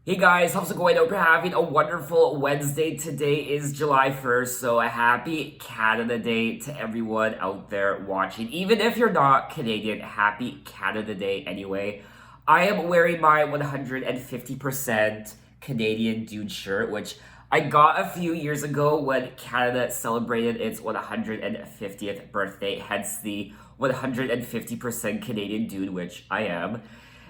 Hey guys, how's it going? Hope you're having a wonderful Wednesday. Today is July 1st, so a happy Canada Day to everyone out there watching. Even if you're not Canadian, happy Canada Day anyway. I am wearing my 150% Canadian dude shirt, which I got a few years ago when Canada celebrated its 150th birthday, hence the 150% Canadian dude, which I am.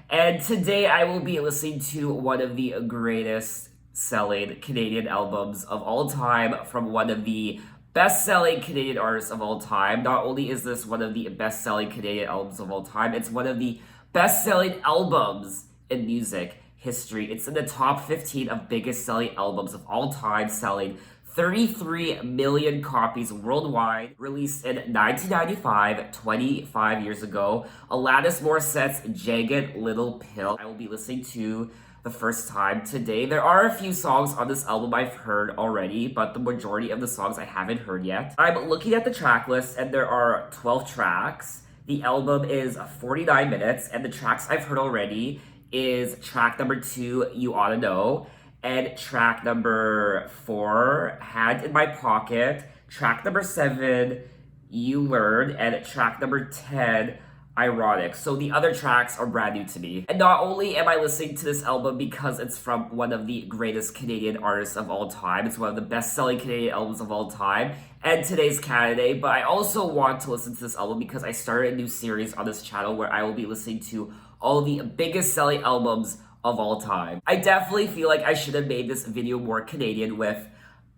And today I will be listening to one of the greatest selling Canadian albums of all time from one of the best selling Canadian artists of all time. Not only is this one of the best selling Canadian albums of all time, it's one of the best selling albums in music history. It's in the top 15 of biggest selling albums of all time, selling 33 million copies worldwide, released in 1995, 25 years ago. Alanis Morissette's Jagged Little Pill. I will be listening to the first time today. There are a few songs on this album I've heard already, but the majority of the songs I haven't heard yet. I'm looking at the track list and there are 12 tracks. The album is 49 minutes and the tracks I've heard already is track number 2, You Oughta Know, and track number 4, Hand in My Pocket, track number 7, You Learn, and track number 10, Ironic. So the other tracks are brand new to me. And not only am I listening to this album because it's from one of the greatest Canadian artists of all time, it's one of the best-selling Canadian albums of all time, and today's Canada Day, but I also want to listen to this album because I started a new series on this channel where I will be listening to all the biggest selling albums of all time. I definitely feel like I should have made this video more Canadian with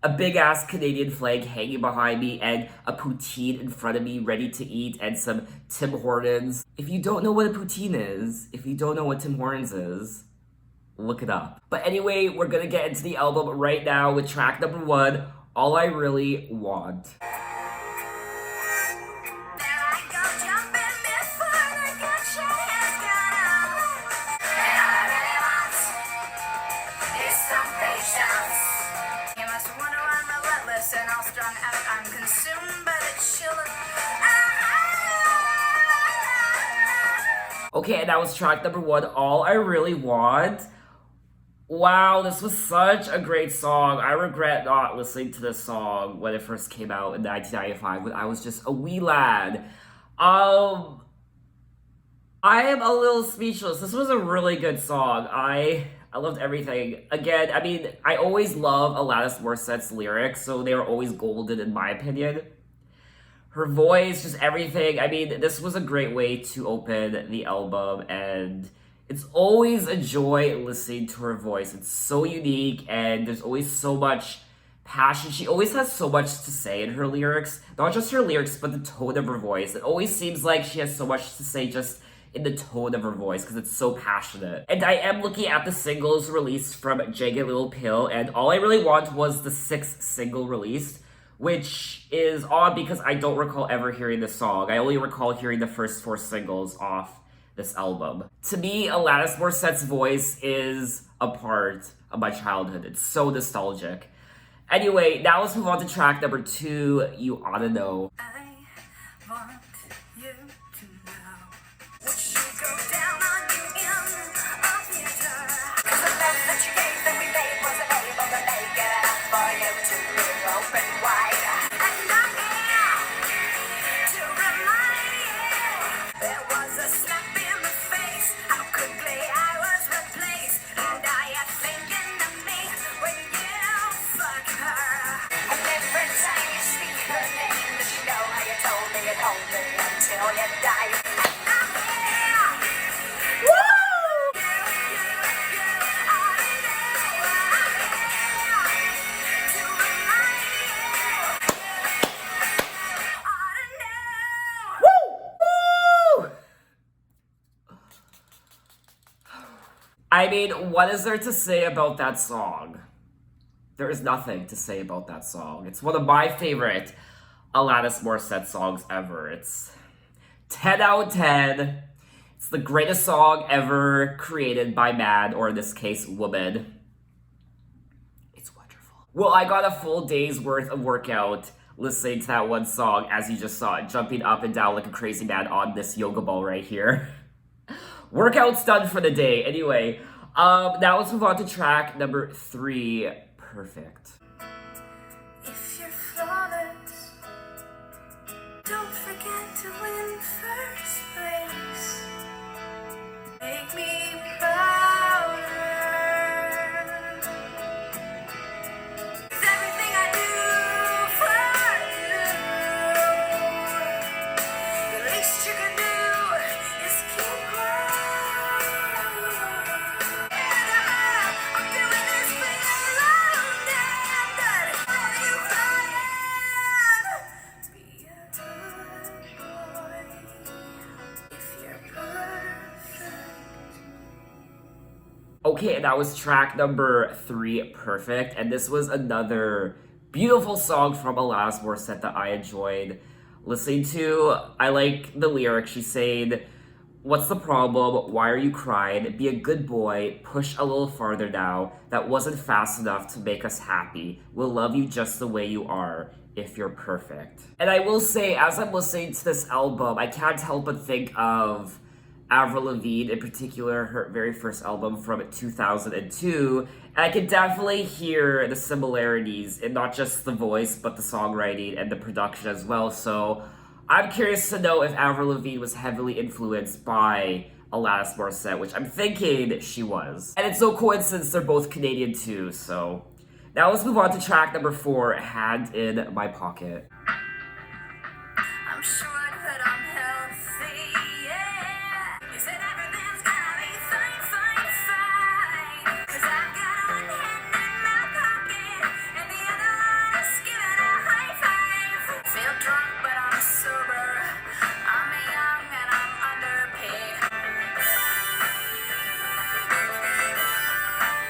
a big ass Canadian flag hanging behind me and a poutine in front of me ready to eat and some Tim Hortons. If you don't know what a poutine is, if you don't know what Tim Hortons is, look it up. But anyway, we're gonna get into the album right now with track number 1, All I Really Want. Okay, and that was track number 1, All I Really Want. Wow, this was such a great song. I regret not listening to this song when it first came out in 1995 when I was just a wee lad. I am a little speechless. This was a really good song. I loved everything. Again, I mean, I always love Alanis Morissette's lyrics, so they were always golden in my opinion. Her voice, just everything. I mean, this was a great way to open the album, and it's always a joy listening to her voice. It's so unique, and there's always so much passion. She always has so much to say in her lyrics. Not just her lyrics, but the tone of her voice. It always seems like she has so much to say just in the tone of her voice because it's so passionate. And I am looking at the singles released from Jagged Little Pill, and All I Really Want was the 6th single released, which is odd because I don't recall ever hearing this song. I only recall hearing the first 4 singles off this album. To me, Alanis Morissette's voice is a part of my childhood. It's so nostalgic. Anyway, now let's move on to track number 2, You Oughta Know. I want you to know. Would she go down on you in a future? 'Cause the love that you gave that we made wasn't able to make it enough for you to live open wide. And I'm here to remind you there was a slap in the face. How quickly I was replaced. And I am thinking of me when you fuck her. And every time you speak her name, does she know how you told me you'd hold me until you die? And I'm here. Woo! To remind you. Oughta know. Woo! I mean, what is there to say about that song? There is nothing to say about that song. It's one of my favorite Alanis Morissette songs ever. It's 10 out of 10. It's the greatest song ever created by man, or in this case, woman. It's wonderful. Well, I got a full day's worth of workout listening to that one song, as you just saw it, jumping up and down like a crazy man on this yoga ball right here. Workout's done for the day. Anyway, Now let's move on to track number 3, Perfect. If you're flawless, don't forget to win first place. Make me prouder. 'Cause everything I do for you, the least you can do is keep growing. I'm doing this for you alone, damn good. Are you crying? Be a good boy if you're perfect. Okay, and that was track number 3, Perfect. And this was another beautiful song from Alanis Morissette that I enjoyed listening to. I like the lyrics. She's saying, "What's the problem? Why are you crying? Be a good boy. Push a little farther now. That wasn't fast enough to make us happy. We'll love you just the way you are if you're perfect." And I will say, as I'm listening to this album, I can't help but think of Avril Lavigne, in particular, her very first album from 2002. And I can definitely hear the similarities in not just the voice, but the songwriting and the production as well. So I'm curious to know if Avril Lavigne was heavily influenced by Alanis Morissette, which I'm thinking she was. And it's no coincidence they're both Canadian too, so. Now let's move on to track number 4, Hand in My Pocket. I'm sure that I'm healthy, yeah. You said everything's gonna be fine, fine, fine. 'Cause I've got one hand in my pocket, and the other one is giving a high five. Feel drunk, but I'm sober. I'm young and I'm underpaid.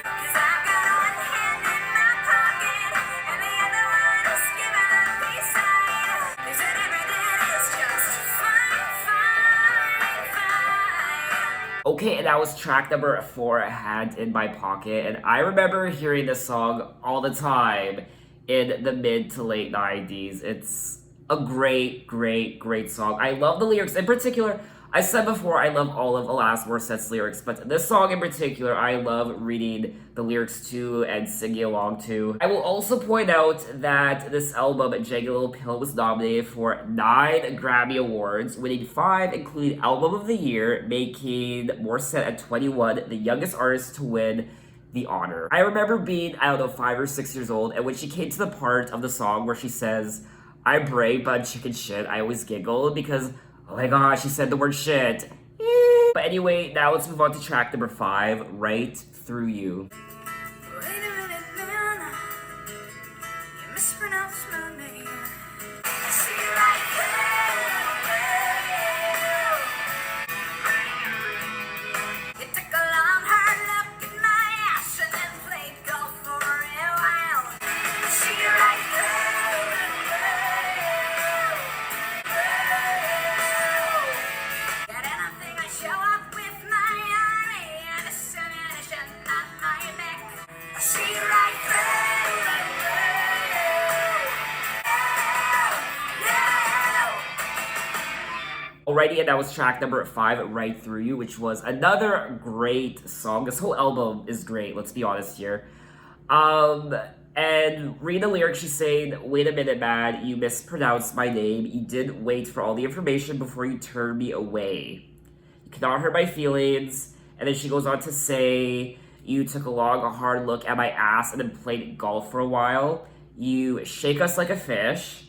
'Cause I've got one hand in my pocket, and the other one is giving a peace sign. You said everything is just fine, fine, fine. Okay, and that was track number 4, Hand in My Pocket. And I remember hearing this song all the time in the mid to late 90s. It's a great, great, great song. I love the lyrics. In particular, I said before, I love all of Alanis Morissette's lyrics, but this song in particular, I love reading the lyrics to and singing along to. I will also point out that this album, Jagged Little Pill, was nominated for 9 Grammy Awards, winning 5, including Album of the Year, making Morissette at 21 the youngest artist to win the honor. I remember being, 5 or 6 years old, and when she came to the part of the song where she says, "I'm brave, but chicken shit," I always giggled because, oh my gosh, she said the word shit. But anyway, now let's move on to track number 5, Right Through You. Wait a minute, man. You mispronounced my name. I see you right there. You took a long, hard look at my ass and then played golf for a while. I see you right there. Got anything, I show up with my army and a ammunition on my neck. I see you right there. Alrighty, and that was track number 5, Right Through You, which was another great song. This whole album is great, let's be honest here. And read the lyrics, she's saying, "Wait a minute, man, you mispronounced my name. You didn't wait for all the information before you turned me away. You cannot hurt my feelings." And then she goes on to say, "You took a long, a hard look at my ass and then played golf for a while. You shake us like a fish."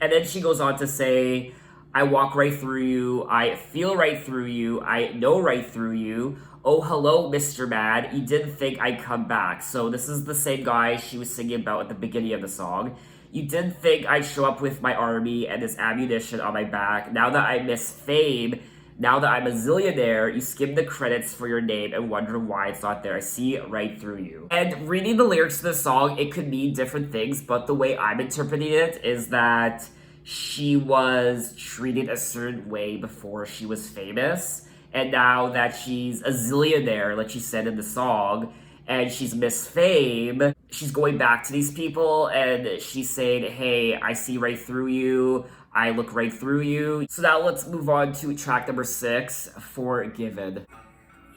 And then she goes on to say, "I walk right through you. I feel right through you. I know right through you. Oh, hello, Mr. Man. You didn't think I'd come back." So this is the same guy she was singing about at the beginning of the song. "You didn't think I'd show up with my army and this ammunition on my back. Now that I miss fame, now that I'm a zillionaire, you skim the credits for your name and wonder why it's not there. I see right through you." And reading the lyrics to the song, it could mean different things, but the way I'm interpreting it is that she was treated a certain way before she was famous, and now that she's a zillionaire, like she said in the song, and she's Miss Fame, she's going back to these people and she's saying, "Hey, I see right through you. I look right through you." So now let's move on to track number 6, Forgiven.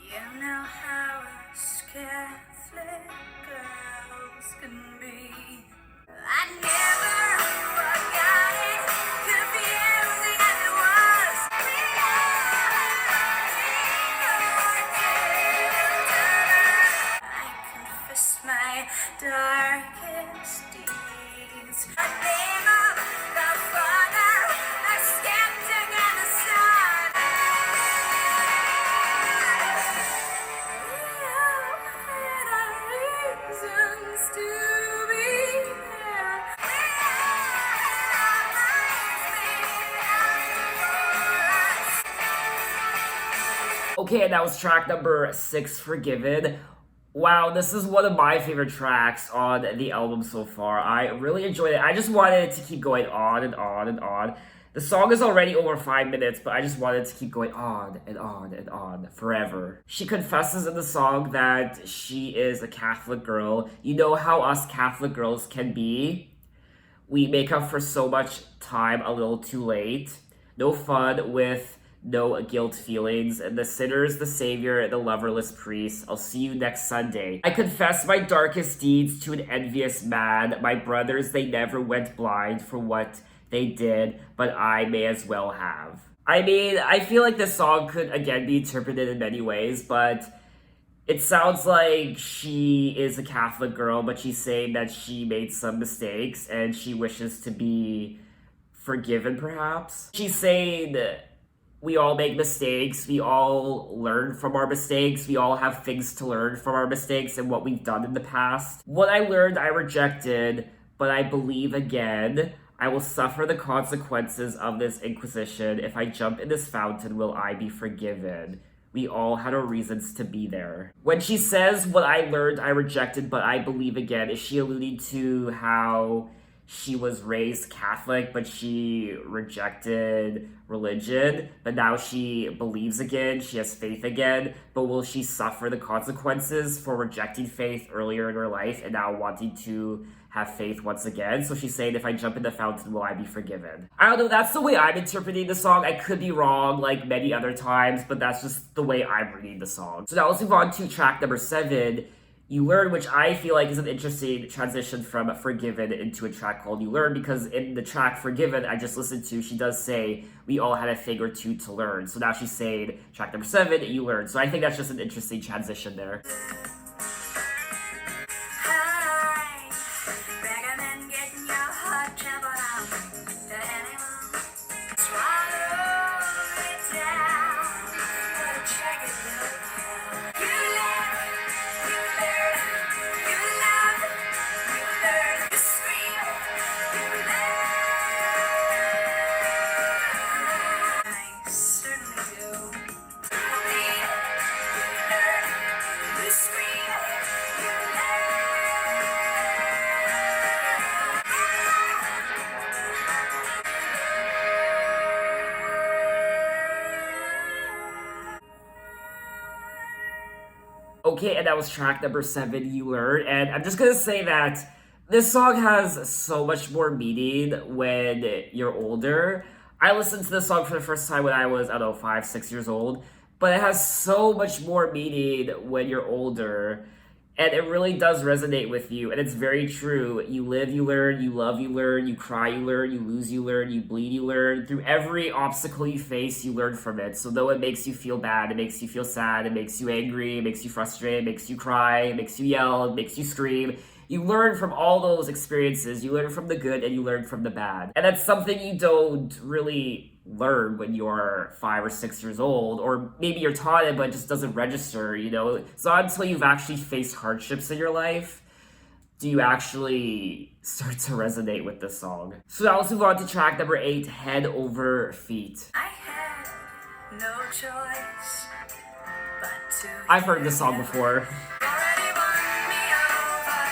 You know how Catholic girls can be. I never forgot it, confusing as it was. I confess my darkest deeds. A name of the Father, a skeptic and a son. We all had our reasons to be here. We all had our minds made up for us. Okay, and that was track number 6, Forgiven. Wow, this is one of my favorite tracks on the album so far. I really enjoyed it. I just wanted it to keep going on and on and on. The song is already over 5 minutes, but I just wanted to keep going on and on and on forever. She confesses in the song that she is a Catholic girl. You know how us Catholic girls can be? We make up for so much time a little too late. No fun with no guilt feelings. And the sinner's the savior, the loverless priest. I'll see you next Sunday. I confess my darkest deeds to an envious man. My brothers, they never went blind for what they did, but I may as well have. I mean, I feel like this song could again be interpreted in many ways, but it sounds like she is a Catholic girl, but she's saying that she made some mistakes and she wishes to be forgiven, perhaps. She's saying we all make mistakes, we all learn from our mistakes, we all have things to learn from our mistakes and what we've done in the past. What I learned, I rejected, but I believe again. I will suffer the consequences of this inquisition. If I jump in this fountain, will I be forgiven? We all had our reasons to be there. When she says, what I learned, I rejected, but I believe again, is she alluding to how she was raised Catholic, but she rejected religion, but now she believes again, she has faith again, but will she suffer the consequences for rejecting faith earlier in her life and now wanting to have faith once again? So she's saying, if I jump in the fountain, will I be forgiven? I don't know, that's the way I'm interpreting the song. I could be wrong like many other times, but that's just the way I'm reading the song. So now let's move on to track number 7, You Learn, which I feel like is an interesting transition from Forgiven into a track called You Learn, because in the track Forgiven I just listened to, she does say, we all had a thing or two to learn. So now she's saying, track number 7, You Learn. So I think that's just an interesting transition there. Hi, recommend getting your heart trampled on to anyone. Swallow it down, put a jagged look. You live, you learn, you love, you learn, you scream, you learn. I certainly do. You bleed, you learn, you scream, you Okay, and that was track number 7, You Learn. And I'm just gonna say that this song has so much more meaning when you're older. I listened to this song for the first time when I was, I don't know, 5, 6 years old. But it has so much more meaning when you're older. And it really does resonate with you. And it's very true. You live, you learn. You love, you learn. You cry, you learn. You lose, you learn. You bleed, you learn. Through every obstacle you face, you learn from it. So though it makes you feel bad, it makes you feel sad, it makes you angry, it makes you frustrated, it makes you cry, it makes you yell, it makes you scream. You learn from all those experiences. You learn from the good and you learn from the bad. And that's something you don't really learn when you're 5 or 6 years old, or maybe you're taught it but it just doesn't register, you know. It's not until you've actually faced hardships in your life do you actually start to resonate with this song. So now let's move on to track number 8, Head Over Feet. I had no choice but to. I've heard this song before. Already won me over.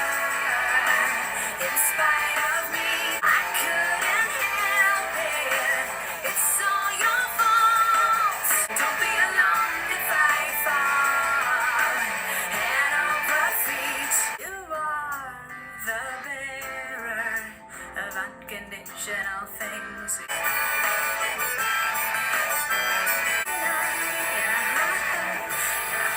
In spite of me, I couldn't help it. It's all your fault. Don't be alarmed if I fall. Head over feet. You are the bearer of unconditional things.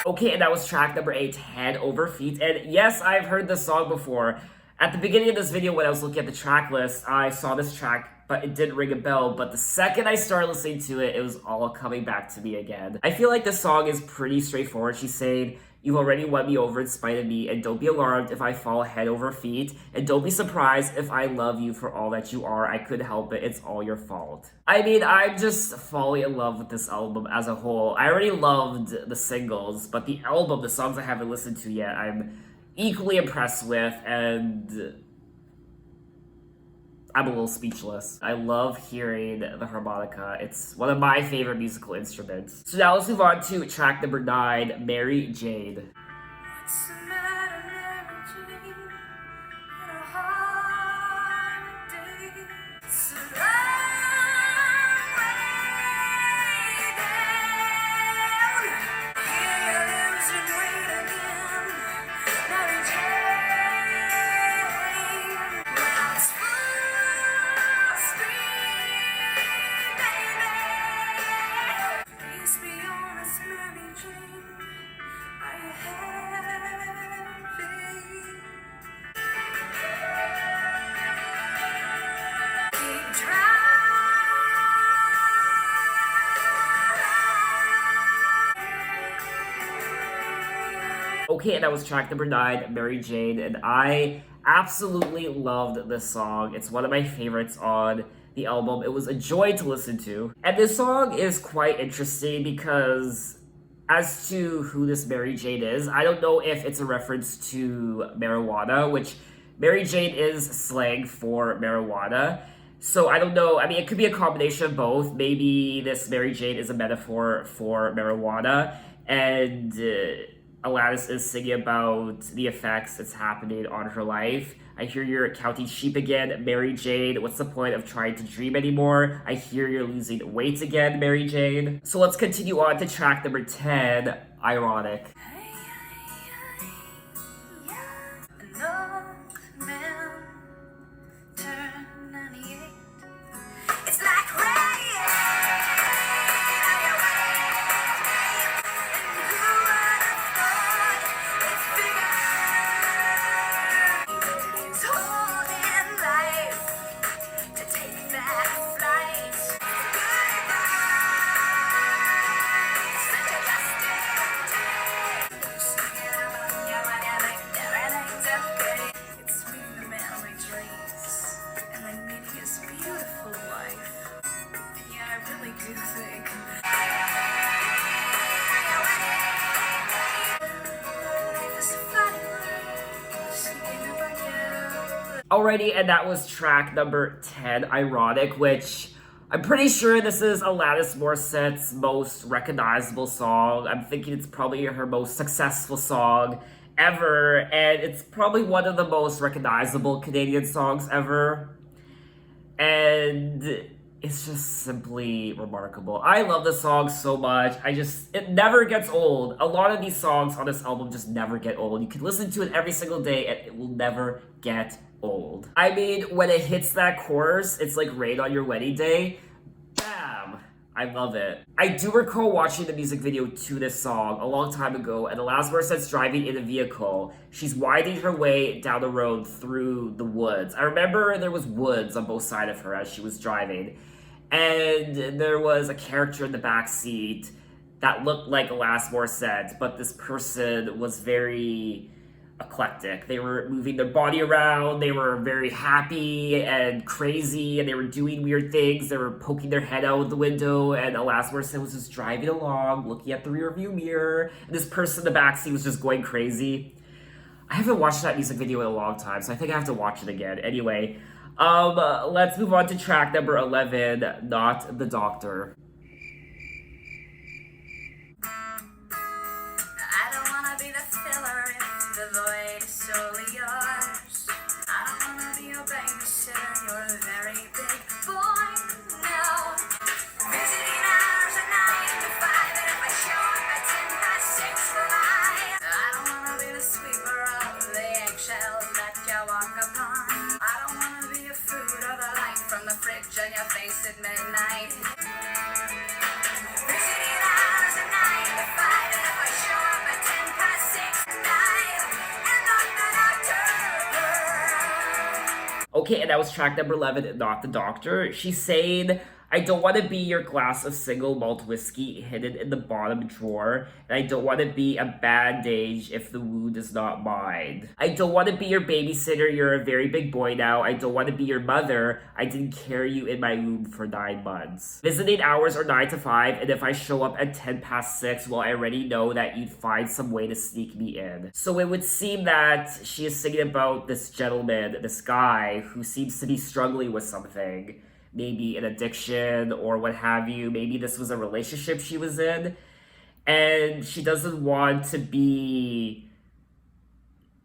Okay, and that was track number 8, Head Over Feet. And yes, I've heard this song before. At the beginning of this video, when I was looking at the track list, I saw this track, but it didn't ring a bell. But the second I started listening to it, it was all coming back to me again. I feel like this song is pretty straightforward. She's saying, "You've already won me over in spite of me, and don't be alarmed if I fall head over feet, and don't be surprised if I love you for all that you are. I couldn't help it, it's all your fault." I mean, I'm just falling in love with this album as a whole. I already loved the singles, but the album, the songs I haven't listened to yet, I'm equally impressed with, and I'm a little speechless. I love hearing the harmonica. It's one of my favorite musical instruments. So now let's move on to track number 9, Mary Jane. What's the matter, Mary Jane? Had a hard day. It's a long way down. Here you're losing weight again, Mary Jane. Well, it's full speed, baby. Please be honest, Mary Jane. Are you happy? Keep trying. Okay, and that was track number 9, Mary Jane, and I absolutely loved this song. It's one of my favorites on the album. It was a joy to listen to. And this song is quite interesting because as to who this Mary Jane is, I don't know if it's a reference to marijuana, which Mary Jane is slang for marijuana. So I don't know. I mean, it could be a combination of both. Maybe this Mary Jane is a metaphor for marijuana, and Alanis is singing about the effects that's happening on her life. I hear you're counting sheep again, Mary Jane. What's the point of trying to dream anymore? I hear you're losing weight again, Mary Jane. So let's continue on to track number 10, Ironic. Hey, yeah. An old man turned 98. It's like rain on your way. And who would have thought it's bigger? He's holding life to take that flight. Goodbye, such a just singing about you and everything's okay. It's me, the man of my dreams, and I'm meeting his beautiful wife. Yeah, I really do think. Life is funny, singing about you. Alrighty, and that was track number 10, Ironic, which I'm pretty sure this is Alanis Morissette's most recognizable song. I'm thinking it's probably her most successful song ever, and it's probably one of the most recognizable Canadian songs ever. And it's just simply remarkable. I love this song so much. It never gets old. A lot of these songs on this album just never get old. You can listen to it every single day and it will never get old. I mean, when it hits that chorus, it's like rain on your wedding day. Bam! I love it. I do recall watching the music video to this song a long time ago, and Alanis Morissette's driving in a vehicle. She's winding her way down the road through the woods. I remember there was woods on both sides of her as she was driving, and there was a character in the back seat that looked like Alanis Morissette, but this person was very eclectic. They were moving their body around, they were very happy and crazy, and they were doing weird things. They were poking their head out the window, and Alanis Morissette was just driving along, looking at the rearview mirror, and this person in the backseat was just going crazy. I haven't watched that music video in a long time, so I think I have to watch it again. Anyway, let's move on to track number 11, Not the Doctor. I don't wanna be the filler if the void is solely yours. I don't wanna be your babysitter, you're a very big boy now. Visiting hours are 9 to 5, and if I show up at 6 for mine. I don't wanna be the sweeper of the eggshells that you walk upon. I don't wanna be your food or the light from the fridge on your face at midnight. Okay, and that was track number 11, Not the Doctor. She's saying, I don't want to be your glass of single malt whiskey hidden in the bottom drawer, and I don't want to be a bandage if the wound is not mine. I don't want to be your babysitter, you're a very big boy now. I don't want to be your mother, I didn't carry you in my womb for 9 months. Visiting hours are 9 to 5, and if I show up at 10 past 6, well, I already know that you'd find some way to sneak me in. So it would seem that she is singing about this gentleman, this guy, who seems to be struggling with something. Maybe an addiction or what have you. Maybe this was a relationship she was in. And she doesn't want to be,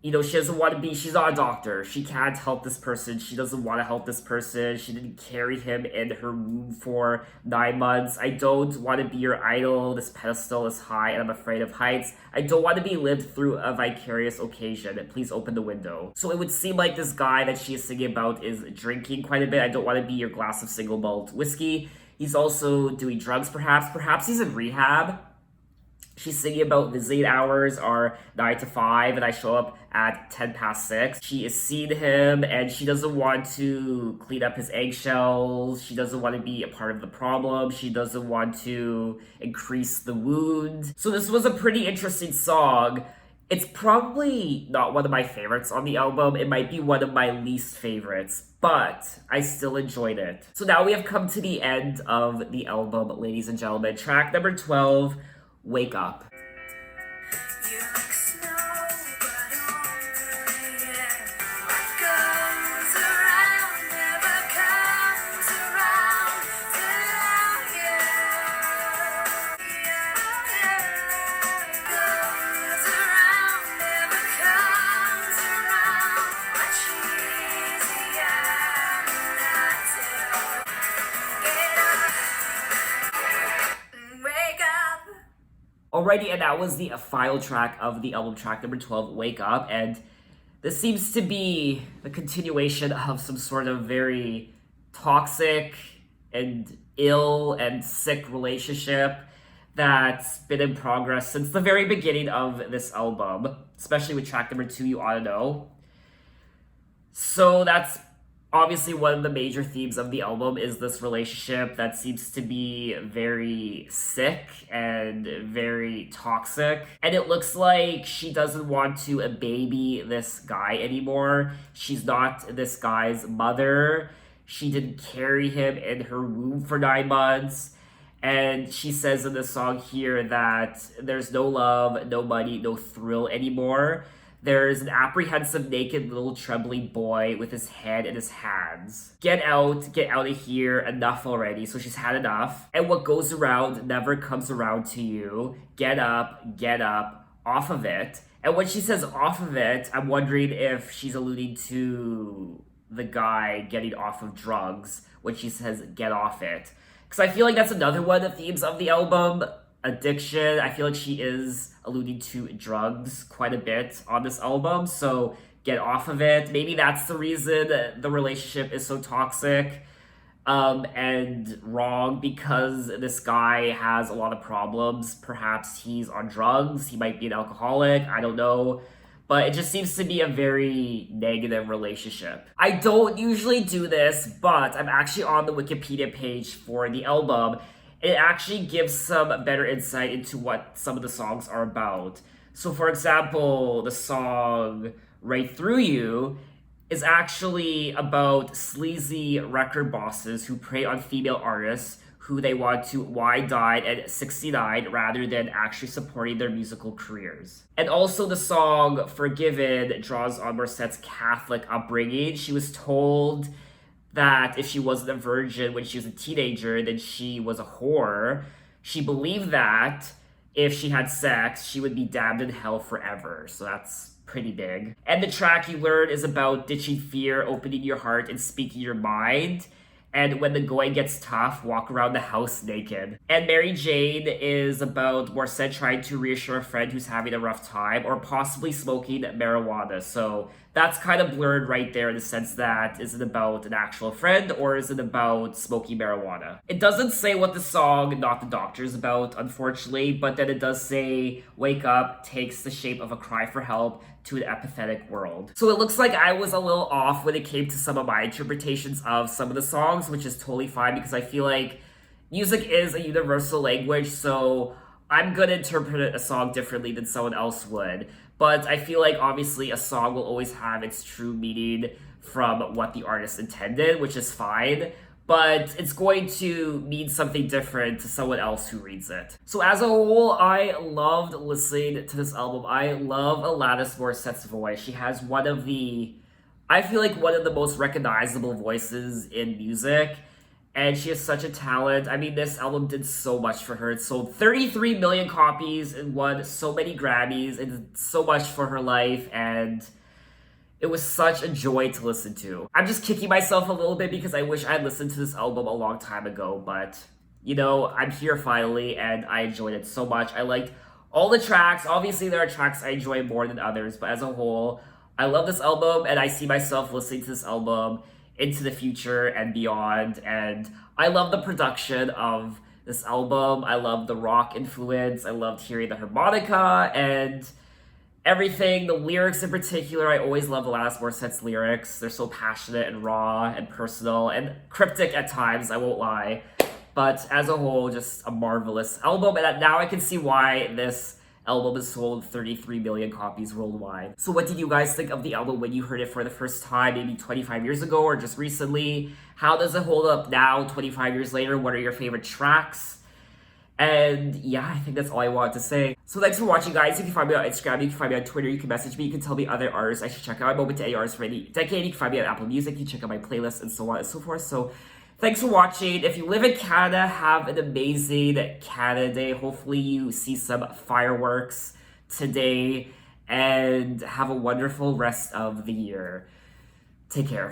she doesn't want to be, she's not a doctor. She can't help this person. She doesn't want to help this person. She didn't carry him in her womb for 9 months. I don't want to be your idol. This pedestal is high and I'm afraid of heights. I don't want to be lived through a vicarious occasion. Please open the window. So it would seem like this guy that she is singing about is drinking quite a bit. I don't want to be your glass of single malt whiskey. He's also doing drugs, perhaps. Perhaps he's in rehab. She's singing about visiting hours are 9 to 5 and I show up at 10 past 6. She is seeing him and she doesn't want to clean up his eggshells. She doesn't want to be a part of the problem. She doesn't want to increase the wound. So this was a pretty interesting song. It's probably not one of my favorites on the album. It might be one of my least favorites, but I still enjoyed it. So now we have come to the end of the album, ladies and gentlemen. Track number 12, Wake Up. You like snow, but only what goes around never comes around till you. Goes around never comes around much easier not to. Get up, wake up. Alrighty, and that was the final track of the album, track number 12, Wake Up. And this seems to be the continuation of some sort of very toxic and ill and sick relationship that's been in progress since the very beginning of this album, especially with track number 2, You Oughta Know. So that's obviously one of the major themes of the album is this relationship that seems to be very sick and very toxic. And it looks like she doesn't want to baby this guy anymore. She's not this guy's mother. She didn't carry him in her womb for 9 months. And she says in the song here that there's no love, no money, no thrill anymore. There's an apprehensive, naked, little trembling boy with his head in his hands. Get out of here, enough already. So she's had enough. And what goes around never comes around to you. Get up, off of it. And when she says off of it, I'm wondering if she's alluding to the guy getting off of drugs when she says get off it. Because I feel like that's another one of the themes of the album. Addiction. I feel like she is alluding to drugs quite a bit on this album, so get off of it. Maybe that's the reason the relationship is so toxic and wrong, because this guy has a lot of problems. Perhaps he's on drugs, he might be an alcoholic, I don't know. But it just seems to be a very negative relationship. I don't usually do this, but I'm actually on the Wikipedia page for the album. It actually gives some better insight into what some of the songs are about. So for example, the song Right Through You is actually about sleazy record bosses who prey on female artists who they want to wide died at 69 rather than actually supporting their musical careers. And also the song Forgiven draws on Morissette's Catholic upbringing. She was told that if she wasn't a virgin when she was a teenager, then she was a whore. She believed that if she had sex, she would be damned in hell forever. So that's pretty big. And the track You Learn is about ditching fear, opening your heart, and speaking your mind. And when the going gets tough, walk around the house naked. And Mary Jane is about Morissette trying to reassure a friend who's having a rough time, or possibly smoking marijuana. So that's kind of blurred right there in the sense that is it about an actual friend or is it about smoking marijuana? It doesn't say what the song Not the Doctor is about, unfortunately, but then it does say wake up takes the shape of a cry for help, to an apathetic world. So it looks like I was a little off when it came to some of my interpretations of some of the songs, which is totally fine because I feel like music is a universal language, so I'm gonna interpret a song differently than someone else would. But I feel like obviously a song will always have its true meaning from what the artist intended, which is fine. But it's going to mean something different to someone else who reads it. So as a whole, I loved listening to this album. I love Alanis Morissette's voice. She has I feel like one of the most recognizable voices in music. And she has such a talent. I mean, this album did so much for her. It sold 33 million copies and won so many Grammys and did so much for her life. And it was such a joy to listen to. I'm just kicking myself a little bit because I wish I had listened to this album a long time ago, but you know, I'm here finally and I enjoyed it so much. I liked all the tracks. Obviously, there are tracks I enjoy more than others, but as a whole, I love this album and I see myself listening to this album into the future and beyond. And I love the production of this album. I love the rock influence. I loved hearing the harmonica and everything, the lyrics in particular. I always love Alanis Morissette's lyrics. They're so passionate and raw and personal and cryptic at times, I won't lie. But as a whole, just a marvelous album. And now I can see why this album has sold 33 million copies worldwide. So what did you guys think of the album when you heard it for the first time, maybe 25 years ago or just recently? How does it hold up now, 25 years later? What are your favorite tracks? And yeah, I think that's all I wanted to say. So thanks for watching, guys. You can find me on Instagram, you can find me on Twitter, you can message me, you can tell me other artists I should check out. I'm open to any artists for any decade. You can find me on Apple Music, you can check out my playlist and so on and so forth. So thanks for watching. If you live in Canada, have an amazing Canada Day. Hopefully you see some fireworks today and have a wonderful rest of the year. Take care.